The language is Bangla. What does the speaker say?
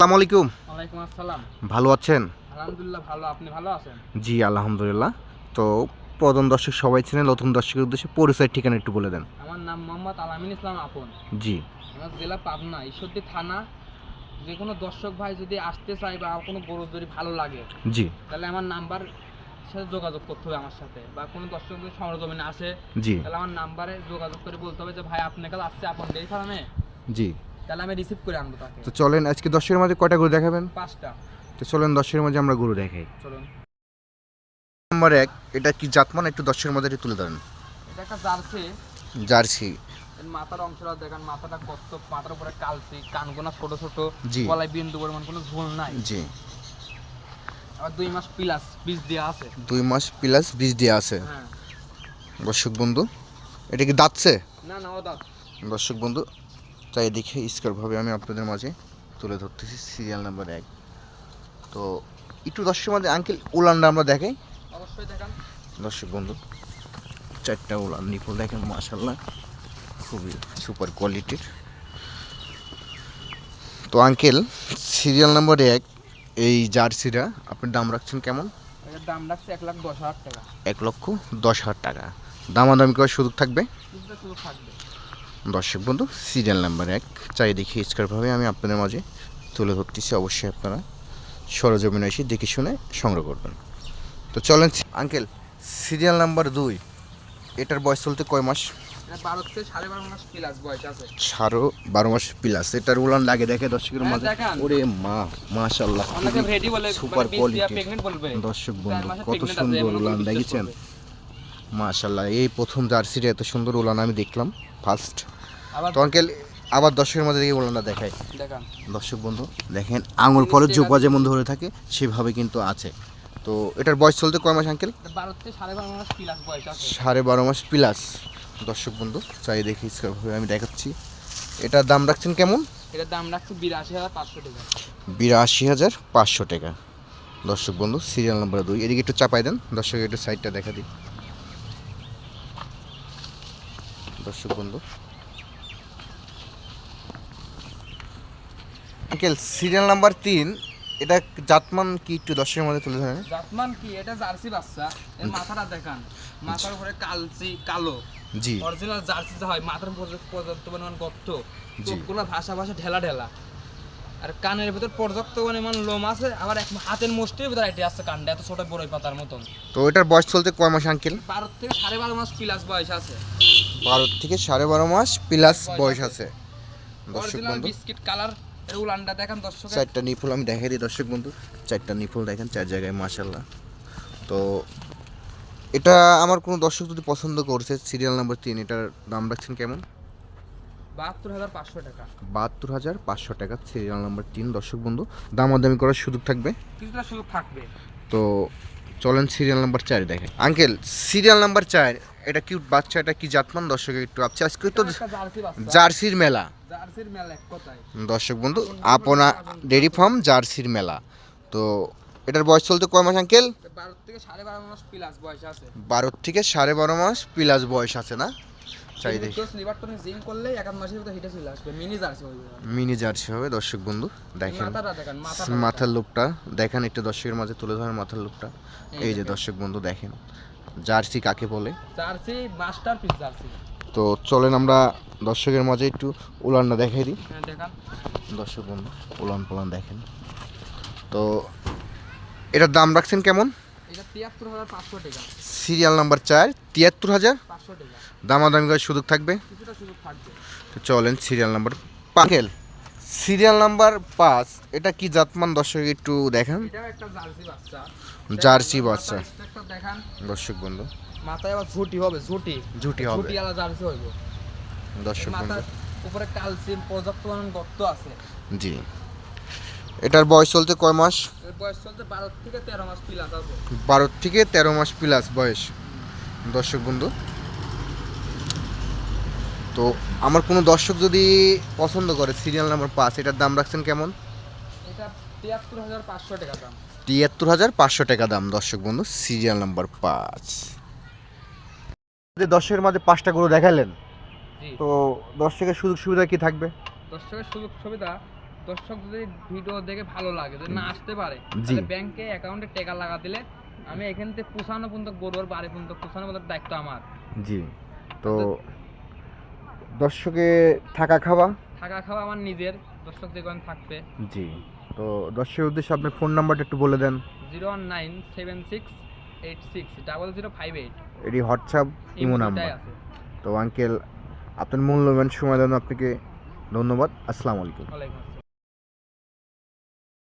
আসসালামু আলাইকুম। ওয়ালাইকুম আসসালাম। ভালো আছেন? আলহামদুলিল্লাহ ভালো। আপনি ভালো আছেন? জি, আলহামদুলিল্লাহ। তো প্রধান দর্শক সবাই ছিলেন, নতুন দর্শকের উদ্দেশ্যে পরিচয় ঠিকানা একটু বলে দেন। আমার নাম মোহাম্মদ আলামিন ইসলাম আপন। জি, আমার জেলা পাবনা, ঈশ্বরদী থানা। যে কোনো দর্শক ভাই যদি আসতে চায় বা কোনো গরু যদি ভালো লাগে, জি, তাহলে আমার নাম্বার সাথে যোগাযোগ করতে হবে আমার সাথে। বা কোনো দর্শক যদি সরজমিনে আসে, জি, তাহলে আমার নাম্বারে যোগাযোগ করে বলতে হবে যে ভাই আপনার কাছে আসছে আপন ডেইরি ফার্মে, জি। তাহলে আমি রিসিভ করে আনবো তাকে। তো চলেন আজকে দর্শকের মাঝে কয়টা গরু দেখাবেন? 5টা। তো চলেন দর্শকের মাঝে আমরা গরু দেখাই। চলুন। নাম্বার 1, এটা কি জাতমান একটু দর্শকের মাঝে একটু তুলে ধরেন। এটা একটা জার্সি। জার্সি। এর মাথার অংশটা দেখেন, মাথাটা কত, মাথার উপরে কালচি, কানগুনা ছোট ছোট, জি, গলায় বিন্দু পরিমাণ কোনো ঝোল নাই। জি। আবার 2 মাস প্লাস বীজ দেওয়া আছে। 2 মাস প্লাস বীজ দেওয়া আছে। হ্যাঁ। দর্শক বন্ধু, এটা কি দাঁতছে? না না, ও দাঁত। দর্শক বন্ধু, তাই দেখে স্কোরভাবে আমি আপনাদের মাঝে তুলে ধরতেছি সিরিয়াল নাম্বার 1। তো একটু দর্শকের মাঝে আঙ্কেল উলানটা আমরা দেখাই। অবশ্যই দেখান। দর্শক বন্ধু, 4টা উলান নিপল দেখেন, মাশাল্লাহ খুবই সুপার কোয়ালিটির। তো আঙ্কেল, সিরিয়াল নাম্বার 1 এই জার্সিটা আপনার দাম রাখছেন কেমন? এটার দাম রাখছে 1,10,000 টাকা। 1,10,000 টাকা। দামাদামি করার সুযোগ থাকবে? কিছুটা শুধু থাকবে। দর্শক বন্ধু, সিরিয়াল নাম্বার 1 চাই দেখি স্কোরভাবে আমি আপনাদের মাঝে তুলে ধরতেছি। অবশ্যই আপনারা সরজমিনে এসে দেখে শুনে সংগ্রহ করবেন। তো চলেন আঙ্কেল, সিরিয়াল নাম্বার 2, এটার বয়স চলতে কয় মাস? এটা 12 থেকে 12.5 মাস প্লাস বয়স আছে। 12 মাস প্লাস। এটার উলান লাগে দেখে দর্শকের হ্যাঁ, মাঝে। দেখান। ওরে মা, মাশাআল্লাহ, অনেকে রেডি বলে, সুপার মানে 20 দিয়া কোয়ালিটি। প্রেগন্যান্ট বলবে। দর্শক 4 বন্ধু, মাসে কত প্রেগন্যান্ট আছে, সুন্দর এমন করে উলান বিশ্বাস দেখেছেন? করবে। মাশাআল্লাহ, এই প্রথম জার্সির এত সুন্দর উলান আমি দেখলাম ফার্স্ট। আবার তো আঙ্কেল, আবার দর্শকের মাঝে দেখি উলানটা দেখাই। দেখান। দর্শক বন্ধু দেখেন, আঙুর ফলের জোপা যেমন ধরে থাকে সেভাবে কিন্তু আছে। তো এটার বয়স চলতে কয় মাস আঙ্কেল? এটা 12 থেকে 12.5 মাস প্লাস বয়স আছে। 12.5 মাস প্লাস। দর্শক বন্ধু, চাই দেখি স্কোরভাবে আমি দেখাচ্ছি। এটার দাম রাখছেন কেমন? এটার দাম রাখছে 82,500 টাকা। 82,500 টাকা। দর্শক বন্ধু, সিরিয়াল নাম্বার 2, এদিকে একটু চাপাই দেন দর্শক, একটু সাইডটা দেখা দিই। দর্শক বন্ধু, আঙ্কেল সিরিয়াল নাম্বার 3, এটা জাতমান কি একটু দর্শকের মধ্যে তুলে ধরেন। জাতমান কি? এটা জার্সি বাচ্চা। এর মাথাটা দেখান, মাথার উপরে কালচি কালো। জি, অরিজিনাল জার্সি যা হয়, মাথার উপরে পর্যাপ্ত পরিমাণ গর্ত, জি। চোখগুলো ভাসা ভাসা ঢেলা ঢেলা, আর কানের ভিতর পর্যাপ্ত পরিমাণ লোম আছে। আবার এক হাতের মুষ্টির ভিতর এটি আছে কানটা, এত ছোট বড়ই পাতার মতন। তো এটার বয়স চলতে কয় মাস আঙ্কেল? 12 থেকে 12.5 মাস প্লাস বয়স আছে। 12 থেকে 12.5 মাস প্লাস বয়স আছে। দর্শক অরিজিনাল বন্ধু, বিস্কিট কালার। এর উলানটা দেখেন দর্শক। 4টা নিপুল আমি দেখাই দিই দর্শক বন্ধু। 4টা নিপুল দেখেন 4 জায়গায়, মাশাল্লাহ। তো এটা আমার কোনো দর্শক যদি পছন্দ করছে, সিরিয়াল নাম্বার 3, এটার দাম রাখছেন কেমন? 72,500 টাকা। 72,500 টাকা, সিরিয়াল নাম্বার 3। দর্শক বন্ধু, দামাদামি করার সুযোগ থাকবে? কিছুটা সুযোগ থাকবে। তো চলেন সিরিয়াল নাম্বার 4 দেখেন। আঙ্কেল, সিরিয়াল নাম্বার 4, এটা কিউট বাচ্চা, এটা কি জাতমান দর্শক একটু আপনি আজকে তো একটা জার্সি বাচ্চা। জার্সির মেলা। জার্সির মেলা এক কথায়। দর্শক বন্ধু, আপনা ডেয়ারি ফার্ম জার্সির মেলা। তো এটার বয়স চলতে কয় মাস আঙ্কেল? 12 থেকে 12.5 মাস প্লাস বয়স আছে। 12 থেকে 12.5 মাস প্লাস বয়স আছে না? চাই দেখি। তো লিভার টনিক জিম করলে এক মাসের ভিতর হিটে চলে আসবে, মিনি জার্সি হয়ে যাবে। মিনি জার্সি হবে দর্শক বন্ধু, দেখেন মাথাটা দেখেন, মাথার লুকটা দেখেন, একটু দর্শকের মাঝে তুলে ধরেন মাথার লুকটা। এই যে দর্শক বন্ধু দেখেন, জার্সি কাকে বলে। Jersey masterpiece jersey. তো চলেন আমরা দর্শকের মাঝে একটু উলানটা দেখাই দিই। হ্যাঁ দেখান। দর্শক বন্ধু, উলান পোলান দেখেন। তো এটার দাম রাখছেন কেমন? এটা 73,500 টাকা। সিরিয়াল নাম্বার 4, 73,500 টাকা। দামাদামি করার সুযোগ থাকবে? কিছুটা সুযোগ থাকবে। তো চলেন সিরিয়াল নাম্বার 5, সিরিয়াল নাম্বার 5, এটা কি জাতমান দর্শক একটু দেখান। এটাও একটা জার্সি বাচ্চা। জার্সি বাচ্চা। একটা দেখান। দর্শক বন্ধু, মাথায় আবার ঝুটি হবে, ঝুটি ঝুটি হবে ঝুটি আলা জার্সি হইব। দর্শক বন্ধু। মাথার উপরে ক্যালসিয়াম পর্যাপ্ত পরিমাণ গর্ত আছে। জি, এটার বয়স চলতে কয় মাস? এর বয়স চলতে 12 থেকে 13 মাস প্লাস আছে। 12 থেকে 13 মাস প্লাস বয়স। দর্শক বন্ধু, তো আমার কোনো দর্শক যদি পছন্দ করে সিরিয়াল নাম্বার 5, এটার দাম রাখছেন কেমন? এটা 73,500 টাকা দাম। 73,500 টাকা দাম। দর্শক বন্ধু, সিরিয়াল নাম্বার 5। দর্শকের মাঝে 5টা গরু দেখালেন, জি। তো দর্শকের সুযোগ সুবিধা কি থাকবে? দর্শকের সুযোগ সুবিধা দর্শক যদি ভিডিও দেখে ভালো লাগে যদি না আসতে পারে জি। তাহলে ব্যাংকে অ্যাকাউন্টে টাকা লাগা দিলে আমি এখান থেকে পৌঁছানো পর্যন্ত গরুর বাড়ি পর্যন্ত পৌঁছানো পর্যন্ত দায়িত্ব আমার। জি, তো দর্শকে থাকা খাওয়া? থাকা খাওয়া আমার নিজের, দর্শক যেখানে থাকবে। জি, তো দর্শকের উদ্দেশ্যে আপনার ফোন নাম্বারটা একটু বলে দেন। 01976860058 এটি হোয়াটসঅ্যাপ ইমো নাম্বার। আছে। তো আঙ্কেল, আপনার মূল্যবান সময় দেন আপনাকে ধন্যবাদ। আসসালামু আলাইকুম। ওয়ালাইকুম আসসালাম।